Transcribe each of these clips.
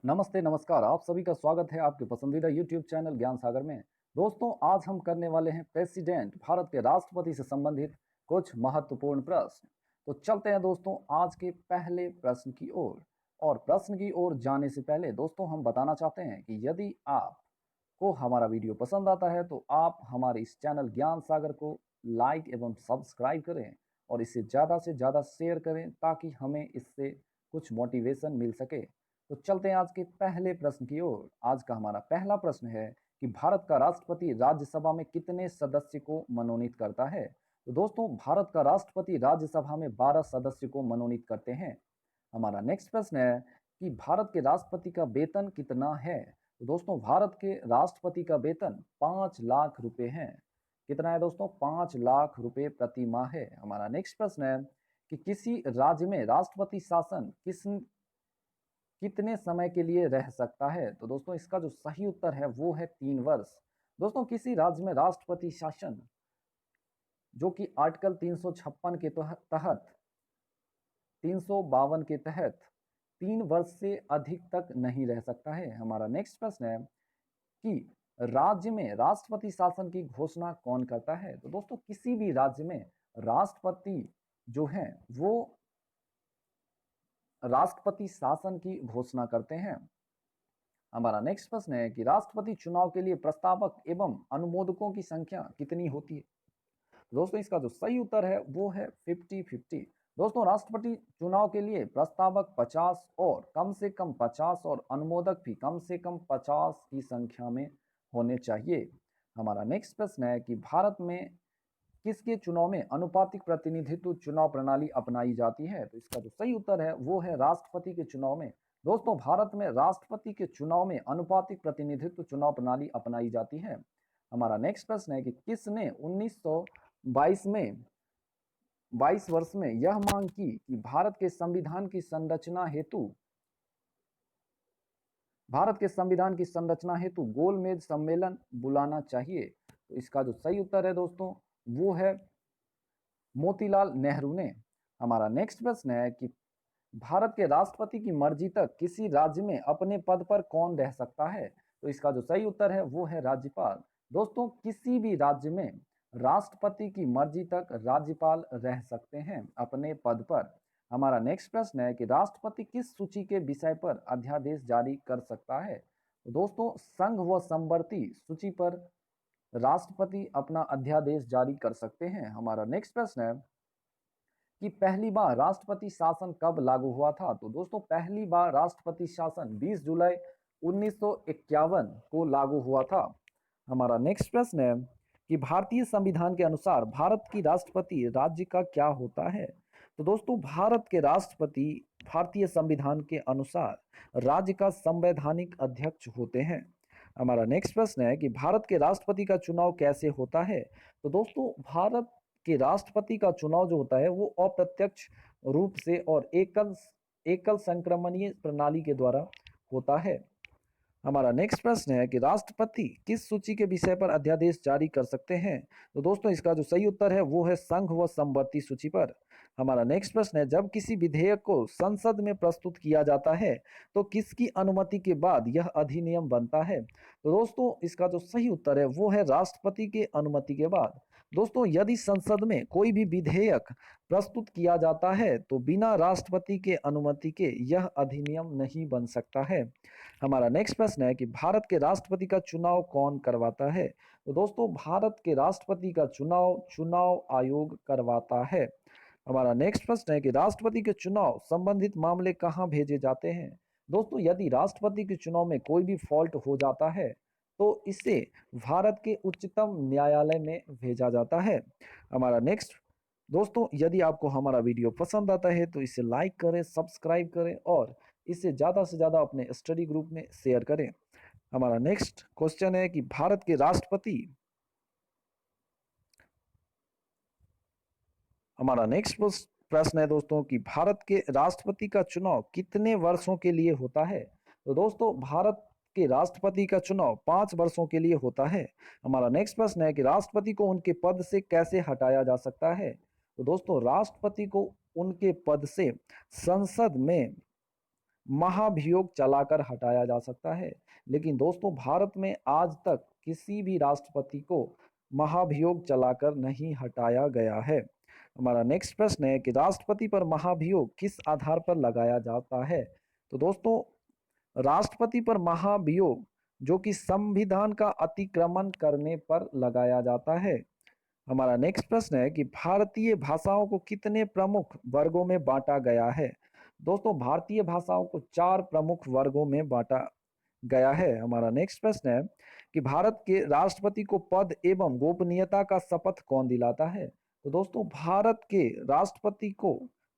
नमस्ते, नमस्कार। आप सभी का स्वागत है आपके पसंदीदा यूट्यूब चैनल ज्ञान सागर में। दोस्तों, आज हम करने वाले हैं प्रेसिडेंट भारत के राष्ट्रपति से संबंधित कुछ महत्वपूर्ण प्रश्न। तो चलते हैं दोस्तों आज के पहले प्रश्न की ओर। और प्रश्न की ओर जाने से पहले दोस्तों हम बताना चाहते हैं कि यदि आपको हमारा वीडियो पसंद आता है तो आप हमारे इस चैनल ज्ञान सागर को लाइक एवं सब्सक्राइब करें और इसे ज़्यादा से ज़्यादा शेयर करें ताकि हमें इससे कुछ मोटिवेशन मिल सके। तो चलते हैं आज के पहले प्रश्न की ओर। आज का हमारा पहला प्रश्न है कि भारत का राष्ट्रपति राज्यसभा में कितने सदस्य को मनोनीत करता है। तो दोस्तों, भारत का राष्ट्रपति राज्यसभा में 12 सदस्य को मनोनीत करते हैं। हमारा नेक्स्ट प्रश्न है कि भारत के राष्ट्रपति का वेतन कितना है। तो दोस्तों, भारत के राष्ट्रपति का वेतन 5 लाख रुपए है। कितना है दोस्तों? 5 लाख रुपए प्रति माह है। हमारा नेक्स्ट प्रश्न है कि किसी राज्य में राष्ट्रपति शासन कितने समय के लिए रह सकता है। तो दोस्तों, इसका जो सही उत्तर है वो है 3 वर्ष। दोस्तों, किसी राज्य में राष्ट्रपति शासन जो कि आर्टिकल 356 के तहत 352 के तहत 3 वर्ष से अधिक तक नहीं रह सकता है। हमारा नेक्स्ट प्रश्न है कि राज्य में राष्ट्रपति शासन की घोषणा कौन करता है। तो दोस्तों, किसी भी राज्य में राष्ट्रपति जो है वो राष्ट्रपति शासन की घोषणा करते हैं। हमारा नेक्स्ट प्रश्न है कि राष्ट्रपति चुनाव के लिए प्रस्तावक एवं अनुमोदकों की संख्या कितनी होती है। दोस्तों, इसका जो सही उत्तर है वो है 50-50। दोस्तों, राष्ट्रपति चुनाव के लिए प्रस्तावक 50 और कम से कम 50 और अनुमोदक भी कम से कम 50 की संख्या में होने चाहिए। हमारा नेक्स्ट प्रश्न है कि भारत में किसके चुनाव में अनुपातिक प्रतिनिधित्व चुनाव प्रणाली अपनाई जाती है। तो इसका जो सही उत्तर है वो है राष्ट्रपति के चुनाव में। दोस्तों, भारत में राष्ट्रपति के चुनाव में अनुपातिक प्रतिनिधित्व चुनाव प्रणाली अपनाई जाती है। हमारा नेक्स्ट प्रश्न है कि किसने 1922 में 22 वर्ष में यह मांग की कि भारत के संविधान की संरचना हेतु गोलमेज सम्मेलन बुलाना चाहिए। तो इसका जो सही उत्तर है दोस्तों वो है मोतीलाल नेहरू ने। हमारा नेक्स्ट प्रश्न है कि भारत के राष्ट्रपति की मर्जी तक किसी राज्य में अपने पद पर कौन रह सकता है। तो इसका जो सही उत्तर है वो है राज्यपाल। दोस्तों, किसी भी राज्य में राष्ट्रपति की मर्जी तक राज्यपाल रह सकते हैं अपने पद पर। हमारा नेक्स्ट प्रश्न है कि राष्ट्रपति किस सूची के विषय पर अध्यादेश जारी कर सकता है। तो दोस्तों, संघ व समवर्ती सूची पर राष्ट्रपति अपना अध्यादेश जारी कर सकते हैं। हमारा नेक्स्ट प्रश्न है कि पहली बार राष्ट्रपति शासन कब लागू हुआ था। तो दोस्तों, पहली बार राष्ट्रपति शासन 20 जुलाई 1951 को लागू हुआ था। हमारा नेक्स्ट प्रश्न है कि भारतीय संविधान के अनुसार भारत की राष्ट्रपति राज्य का क्या होता है। तो दोस्तों, भारत के राष्ट्रपति भारतीय संविधान के अनुसार राज्य का संवैधानिक अध्यक्ष होते हैं। हमारा नेक्स्ट प्रश्न है कि भारत के राष्ट्रपति का चुनाव कैसे होता है। तो दोस्तों, भारत के राष्ट्रपति का चुनाव जो होता है वो अप्रत्यक्ष रूप से और एकल एकल संक्रमणीय प्रणाली के द्वारा होता है। हमारा नेक्स्ट प्रश्न है कि राष्ट्रपति किस सूची के विषय पर अध्यादेश जारी कर सकते हैं। तो दोस्तों, इसका जो सही उत्तर है वो है संघ व समवर्ती सूची पर। हमारा नेक्स्ट प्रश्न है जब किसी विधेयक को संसद में प्रस्तुत किया जाता है तो किसकी अनुमति के बाद यह अधिनियम बनता है। तो दोस्तों, इसका जो सही उत्तर है वो है राष्ट्रपति के अनुमति के बाद। दोस्तों, यदि संसद में कोई भी विधेयक प्रस्तुत किया जाता है तो बिना राष्ट्रपति के अनुमति के यह अधिनियम नहीं बन सकता है। हमारा नेक्स्ट प्रश्न है कि भारत के राष्ट्रपति का चुनाव कौन करवाता है। तो दोस्तों, भारत के राष्ट्रपति का चुनाव चुनाव आयोग करवाता है। हमारा नेक्स्ट प्रश्न है कि राष्ट्रपति के चुनाव संबंधित मामले कहाँ भेजे जाते हैं। दोस्तों, यदि राष्ट्रपति के चुनाव में कोई भी फॉल्ट हो जाता है तो इसे भारत के उच्चतम न्यायालय में भेजा जाता है। हमारा नेक्स्ट दोस्तों, यदि आपको हमारा वीडियो पसंद आता है तो इसे लाइक करें, सब्सक्राइब करें और इसे ज़्यादा से ज़्यादा अपने स्टडी ग्रुप में शेयर करें। हमारा नेक्स्ट क्वेश्चन है कि भारत के राष्ट्रपति हमारा नेक्स्ट प्रश्न है दोस्तों कि भारत के राष्ट्रपति का चुनाव कितने वर्षों के लिए होता है। तो दोस्तों, भारत के राष्ट्रपति का चुनाव 5 वर्षों के लिए होता है। हमारा नेक्स्ट प्रश्न है कि राष्ट्रपति को उनके पद से कैसे हटाया जा सकता है। तो दोस्तों, राष्ट्रपति को उनके पद से संसद में महाभियोग चलाकर हटाया जा सकता है। लेकिन दोस्तों भारत में आज तक किसी भी राष्ट्रपति को महाभियोग चलाकर नहीं हटाया गया है। हमारा नेक्स्ट प्रश्न है कि राष्ट्रपति पर महाभियोग किस आधार पर लगाया जाता है। तो दोस्तों राष्ट्रपति पर महाभियोग जो कि संविधान का अतिक्रमण करने पर लगाया जाता है। हमारा नेक्स्ट प्रश्न है कि भारतीय भाषाओं को कितने प्रमुख वर्गों में बांटा गया है। दोस्तों भारतीय भाषाओं को 4 प्रमुख वर्गों में बांटा गया है। हमारा नेक्स्ट प्रश्न है कि भारत के राष्ट्रपति को पद एवं गोपनीयता का शपथ कौन दिलाता है। तो दोस्तों भारत के राष्ट्रपति को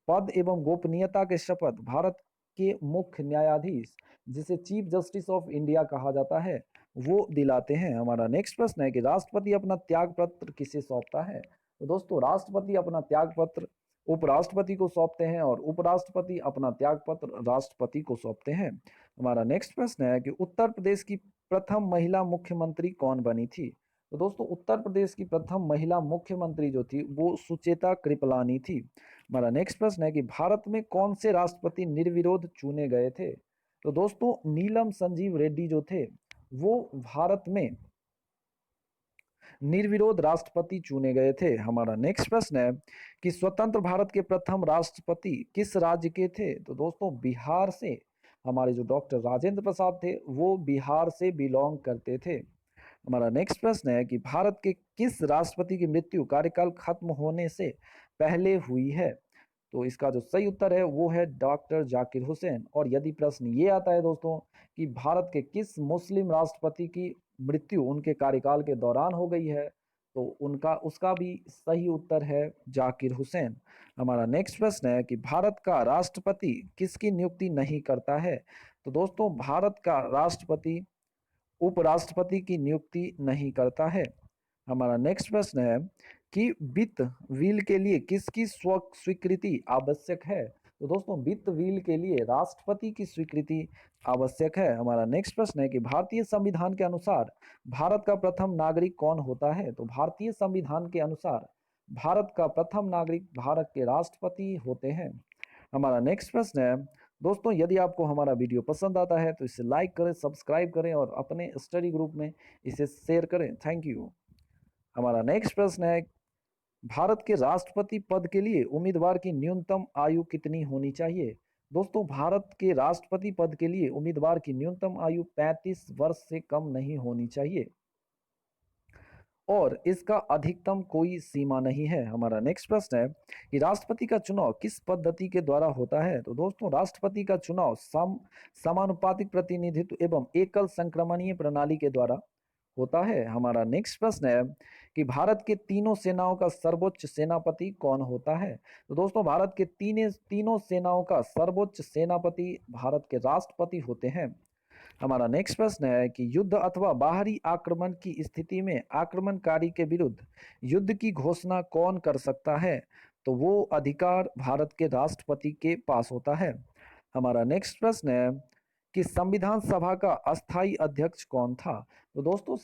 पद एवं गोपनीयता के शपथ भारत के मुख्य न्यायाधीश, जिसे चीफ जस्टिस ऑफ इंडिया कहा जाता है, वो दिलाते हैं। हमारा नेक्स्ट प्रश्न है कि राष्ट्रपति अपना त्याग पत्र किसे सौंपता है। तो दोस्तों राष्ट्रपति अपना त्याग पत्र उपराष्ट्रपति को सौंपते हैं और उपराष्ट्रपति अपना त्याग पत्र राष्ट्रपति को सौंपते हैं। हमारा नेक्स्ट प्रश्न है कि उत्तर प्रदेश की प्रथम महिला मुख्यमंत्री कौन बनी थी। तो दोस्तों उत्तर प्रदेश की प्रथम महिला मुख्यमंत्री जो थी वो सुचेता कृपलानी थी। हमारा नेक्स्ट प्रश्न है कि भारत में कौन से राष्ट्रपति निर्विरोध चुने गए थे। तो दोस्तों नीलम संजीव रेड्डी जो थे वो भारत में निर्विरोध राष्ट्रपति चुने गए थे। हमारा नेक्स्ट प्रश्न है कि स्वतंत्र भारत के प्रथम राष्ट्रपति किस राज्य के थे। तो दोस्तों बिहार से हमारे जो डॉक्टर राजेंद्र प्रसाद थे वो बिहार से बिलोंग करते थे। हमारा नेक्स्ट प्रश्न है कि भारत के किस राष्ट्रपति की मृत्यु कार्यकाल खत्म होने से पहले हुई है। तो इसका जो सही उत्तर है वो है डॉक्टर जाकिर हुसैन। और यदि प्रश्न ये आता है दोस्तों कि भारत के किस मुस्लिम राष्ट्रपति की मृत्यु उनके कार्यकाल के दौरान हो गई है, तो उसका भी सही उत्तर है जाकिर हुसैन। हमारा नेक्स्ट प्रश्न है कि भारत का राष्ट्रपति किसकी नियुक्ति नहीं करता है। तो दोस्तों भारत का राष्ट्रपति उपराष्ट्रपति की नियुक्ति नहीं करता है। हमारा नेक्स्ट प्रश्न है कि वित्त विल के लिए किसकी स्वीकृति आवश्यक है। तो दोस्तों वित्त विल के लिए राष्ट्रपति की स्वीकृति आवश्यक है। हमारा नेक्स्ट प्रश्न है कि भारतीय संविधान के अनुसार भारत का प्रथम नागरिक कौन होता है। तो भारतीय संविधान के अनुसार भारत का प्रथम नागरिक भारत के राष्ट्रपति होते हैं। हमारा नेक्स्ट प्रश्न है दोस्तों यदि आपको हमारा वीडियो पसंद आता है तो इसे लाइक करें, सब्सक्राइब करें और अपने स्टडी ग्रुप में इसे शेयर करें। Thank you. हमारा नेक्स्ट प्रश्न है भारत के राष्ट्रपति पद के लिए उम्मीदवार की न्यूनतम आयु कितनी होनी चाहिए। दोस्तों भारत के राष्ट्रपति पद के लिए उम्मीदवार की न्यूनतम आयु 35 वर्ष से कम नहीं होनी चाहिए और इसका अधिकतम कोई सीमा नहीं है। हमारा नेक्स्ट प्रश्न है कि राष्ट्रपति का चुनाव किस पद्धति के द्वारा होता है। तो दोस्तों राष्ट्रपति का चुनाव समानुपातिक प्रतिनिधित्व एवं एकल संक्रमणीय प्रणाली के द्वारा होता है। हमारा नेक्स्ट प्रश्न है कि भारत के तीनों सेनाओं का सर्वोच्च सेनापति कौन होता है। तो दोस्तों भारत के तीनों सेनाओं का सर्वोच्च सेनापति भारत के राष्ट्रपति होते हैं। हमारा नेक्स्ट प्रश्न है कि युद्ध अथवा बाहरी आक्रमण की स्थिति में आक्रमणकारी के विरुद्ध युद्ध की घोषणा कौन कर सकता है। तो वो अधिकार भारत के राष्ट्रपति के पास होता है। हमारा नेक्स्ट प्रश्न है कि संविधान सभा का अस्थायी अध्यक्ष कौन था। तो दोस्तों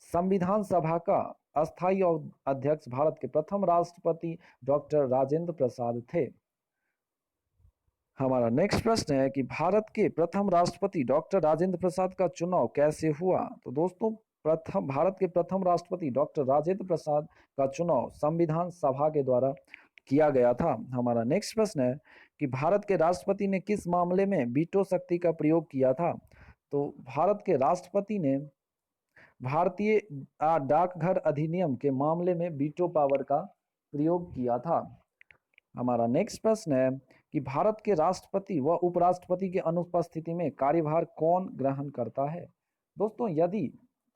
संविधान सभा का अस्थायी अध्यक्ष भारत के प्रथम राष्ट्रपति डॉक्टर राजेंद्र प्रसाद थे। हमारा नेक्स्ट प्रश्न है कि भारत के प्रथम राष्ट्रपति डॉक्टर राजेंद्र प्रसाद का चुनाव कैसे हुआ। तो दोस्तों भारत के प्रथम राष्ट्रपति डॉक्टर राजेंद्र प्रसाद का चुनाव संविधान सभा के द्वारा किया गया था। हमारा नेक्स्ट प्रश्न है कि भारत के राष्ट्रपति ने किस मामले में वीटो शक्ति का प्रयोग किया था। तो भारत के राष्ट्रपति ने भारतीय डाकघर अधिनियम के मामले में वीटो पावर का प्रयोग किया था। हमारा नेक्स्ट प्रश्न है कि भारत के राष्ट्रपति व उपराष्ट्रपति की अनुपस्थिति में कार्यभार कौन ग्रहण करता है। दोस्तों यदि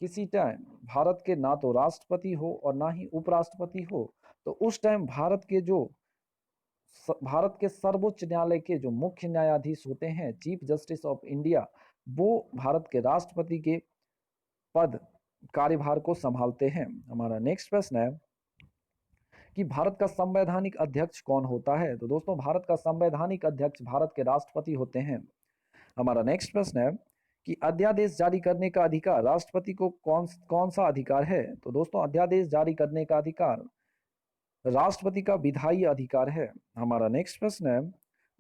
किसी टाइम भारत के ना तो राष्ट्रपति हो और ना ही उपराष्ट्रपति हो तो उस टाइम भारत के सर्वोच्च न्यायालय के जो मुख्य न्यायाधीश होते हैं चीफ जस्टिस ऑफ इंडिया, वो भारत के राष्ट्रपति के पद कार्यभार को संभालते हैं। हमारा नेक्स्ट प्रश्न है कि भारत का संवैधानिक अध्यक्ष कौन होता है। तो दोस्तों भारत का संवैधानिक अध्यक्ष भारत के राष्ट्रपति होते हैं। हमारा नेक्स्ट प्रश्न है कि अध्यादेश जारी करने का अधिकार राष्ट्रपति को कौन सा अधिकार है। तो दोस्तों अध्यादेश जारी करने का अधिकार राष्ट्रपति का विधायी अधिकार है। हमारा नेक्स्ट प्रश्न है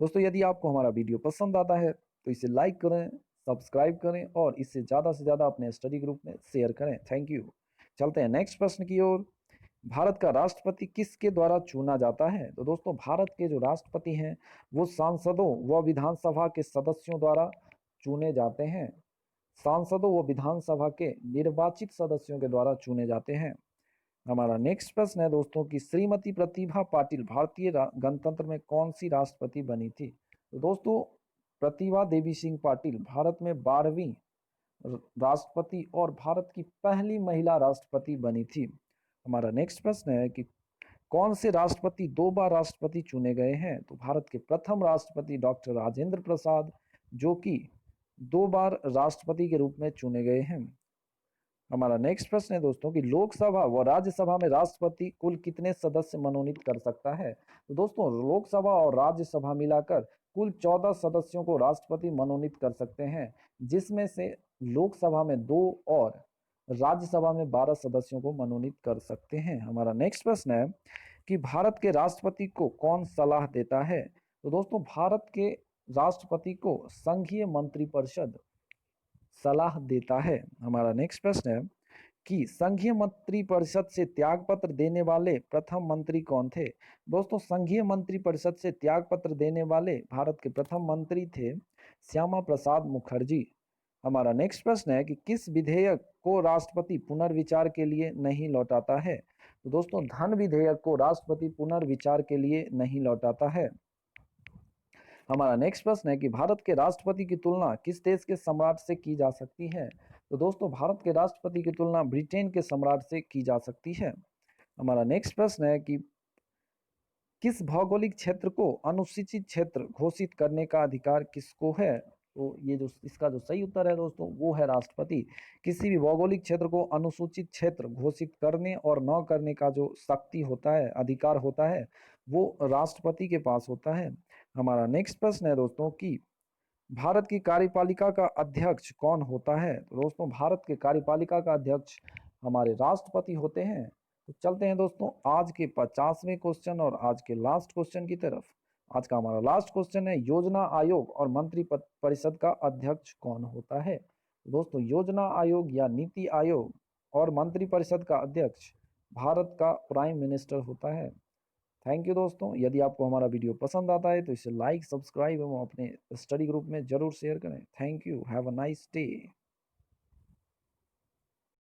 दोस्तों यदि आपको हमारा वीडियो पसंद आता है तो इसे लाइक करें, सब्सक्राइब करें और इसे ज़्यादा से ज़्यादा अपने स्टडी ग्रुप में शेयर करें। Thank you. चलते हैं नेक्स्ट प्रश्न की ओर। भारत का राष्ट्रपति किसके द्वारा चुना जाता है? तो दोस्तों भारत के जो राष्ट्रपति हैं वो सांसदों व विधानसभा के सदस्यों द्वारा चुने जाते हैं। सांसदों व विधानसभा के निर्वाचित सदस्यों के द्वारा चुने जाते हैं। हमारा नेक्स्ट प्रश्न है दोस्तों कि श्रीमती प्रतिभा पाटिल भारतीय गणतंत्र में कौन सी राष्ट्रपति बनी थी? तो दोस्तों प्रतिभा देवी सिंह पाटिल भारत में 12वीं राष्ट्रपति और भारत की पहली महिला राष्ट्रपति बनी थी। हमारा नेक्स्ट प्रश्न है कि कौन से राष्ट्रपति 2 बार राष्ट्रपति चुने गए हैं? तो भारत के प्रथम राष्ट्रपति डॉक्टर राजेंद्र प्रसाद जो कि 2 बार राष्ट्रपति के रूप में चुने गए हैं। हमारा नेक्स्ट प्रश्न है दोस्तों कि लोकसभा व राज्यसभा में राष्ट्रपति कुल कितने सदस्य मनोनीत कर सकता है? तो दोस्तों लोकसभा और राज्यसभा मिलाकर कुल 14 सदस्यों को राष्ट्रपति मनोनीत कर सकते हैं, जिसमें से लोकसभा में 2 और राज्यसभा में 12 सदस्यों को मनोनीत कर सकते हैं। हमारा नेक्स्ट प्रश्न है कि भारत के राष्ट्रपति को कौन सलाह देता है? तो दोस्तों भारत के राष्ट्रपति को संघीय मंत्रिपरिषद सलाह देता है। हमारा नेक्स्ट प्रश्न है कि संघीय मंत्रिपरिषद से त्यागपत्र देने वाले प्रथम मंत्री कौन थे? दोस्तों संघीय मंत्रिपरिषद से त्यागपत्र देने वाले भारत के प्रथम मंत्री थे श्यामा प्रसाद मुखर्जी। हमारा नेक्स्ट प्रश्न है कि किस विधेयक को राष्ट्रपति पुनर्विचार के लिए नहीं लौटाता है? तो दोस्तों धन विधेयक को राष्ट्रपति पुनर्विचार के लिए नहीं लौटाता है। हमारा नेक्स्ट प्रश्न है कि भारत के राष्ट्रपति की तुलना किस देश के सम्राट से की जा सकती है? तो दोस्तों भारत के राष्ट्रपति की तुलना ब्रिटेन के सम्राट से की जा सकती है। हमारा नेक्स्ट प्रश्न है कि किस भौगोलिक क्षेत्र को अनुसूचित क्षेत्र घोषित करने का अधिकार किसको है? तो ये जो इसका जो सही उत्तर है दोस्तों वो है राष्ट्रपति। किसी भी भौगोलिक क्षेत्र को अनुसूचित क्षेत्र घोषित करने और न करने का जो शक्ति होता है, अधिकार होता है, वो राष्ट्रपति के पास होता है। हमारा नेक्स्ट प्रश्न है दोस्तों कि भारत की कार्यपालिका का अध्यक्ष कौन होता है? तो दोस्तों भारत के कार्यपालिका का अध्यक्ष हमारे राष्ट्रपति होते हैं। तो चलते हैं दोस्तों आज के 50वें क्वेश्चन और आज के लास्ट क्वेश्चन की तरफ। आज का हमारा लास्ट क्वेश्चन है योजना आयोग और मंत्री परिषद का अध्यक्ष कौन होता है? दोस्तों योजना आयोग या नीति आयोग और मंत्री परिषद का अध्यक्ष भारत का प्राइम मिनिस्टर होता है। थैंक यू दोस्तों। यदि आपको हमारा वीडियो पसंद आता है तो इसे लाइक, सब्सक्राइब एवं अपने स्टडी ग्रुप में जरूर शेयर करें। Thank you. Have a nice day.